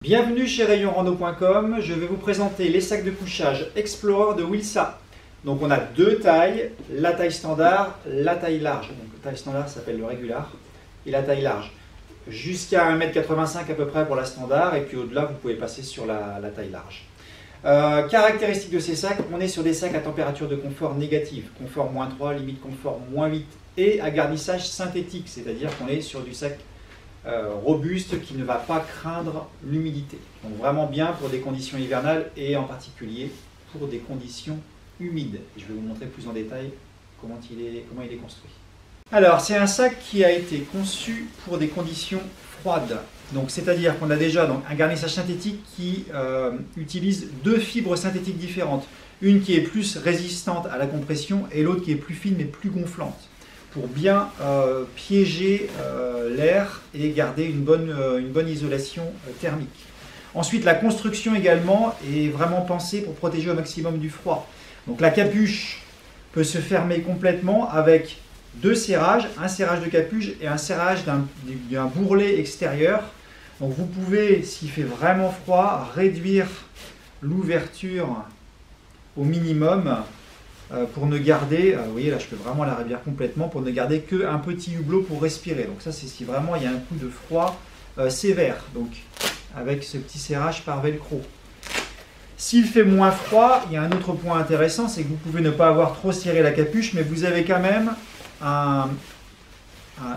Bienvenue chez rayonrando.com, je vais vous présenter les sacs de couchage Explorer de Wilsa. Donc on a deux tailles, la taille standard, la taille large. Donc la taille standard s'appelle le régular et la taille large. Jusqu'à 1,85 m à peu près pour la standard et puis au-delà vous pouvez passer sur la taille large. Caractéristiques de ces sacs, on est sur des sacs à température de confort négative, confort -3, limite confort -8 et à garnissage synthétique, c'est-à-dire qu'on est sur du sac robuste qui ne va pas craindre l'humidité. Donc vraiment bien pour des conditions hivernales et en particulier pour des conditions humides. Je vais vous montrer plus en détail comment il est construit. Alors c'est un sac qui a été conçu pour des conditions froides. Donc c'est-à-dire qu'on a déjà un garnissage synthétique qui utilise deux fibres synthétiques différentes. Une qui est plus résistante à la compression et l'autre qui est plus fine mais plus gonflante, pour bien piéger l'air et garder une bonne isolation thermique. Ensuite, la construction également est vraiment pensée pour protéger au maximum du froid. Donc la capuche peut se fermer complètement avec deux serrages, un serrage de capuche et un serrage d'un bourrelet extérieur. Donc vous pouvez, s'il fait vraiment froid, réduire l'ouverture au minimum pour ne garder, vous voyez là je peux vraiment la réduire complètement, pour ne garder qu'un petit hublot pour respirer. Donc ça c'est si vraiment il y a un coup de froid sévère, donc avec ce petit serrage par velcro. S'il fait moins froid, il y a un autre point intéressant, c'est que vous pouvez ne pas avoir trop serré la capuche, mais vous avez quand même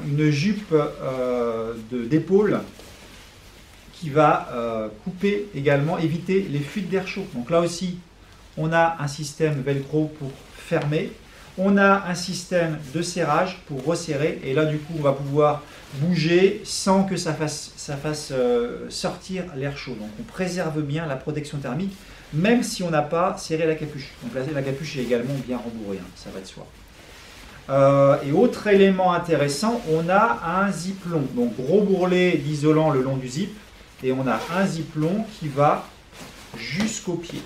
une jupe d'épaule qui va couper également, éviter les fuites d'air chaud. Donc là aussi, on a un système velcro pour fermer, on a un système de serrage pour resserrer, et là du coup on va pouvoir bouger sans que ça fasse sortir l'air chaud. Donc on préserve bien la protection thermique, même si on n'a pas serré la capuche. Donc là, la capuche est également bien rembourrée, hein, ça va de soi. Et autre élément intéressant, on a un ziplon, donc gros bourrelet d'isolant le long du zip, et on a un ziplon qui va jusqu'au pied.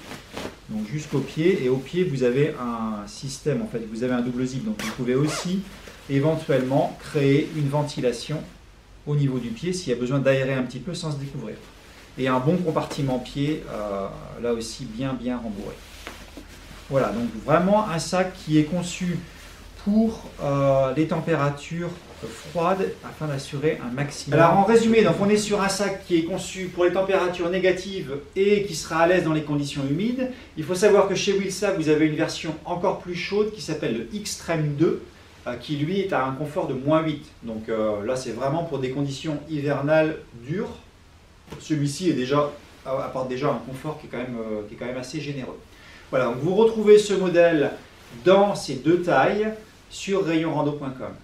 Donc jusqu'au pied, et au pied vous avez un système, en fait vous avez un double zip, donc vous pouvez aussi éventuellement créer une ventilation au niveau du pied s'il y a besoin d'aérer un petit peu sans se découvrir. Et un bon compartiment pied, là aussi bien rembourré. Voilà, donc vraiment un sac qui est conçu pour les températures froides afin d'assurer un maximum. Alors en résumé, donc on est sur un sac qui est conçu pour les températures négatives et qui sera à l'aise dans les conditions humides. Il faut savoir que chez Wilsa, vous avez une version encore plus chaude qui s'appelle le Extreme 2, qui lui est à un confort de -8. Donc là c'est vraiment pour des conditions hivernales dures. Celui-ci apporte déjà un confort qui est quand même assez généreux. Voilà, donc vous retrouvez ce modèle dans ces deux tailles sur rayonrando.com.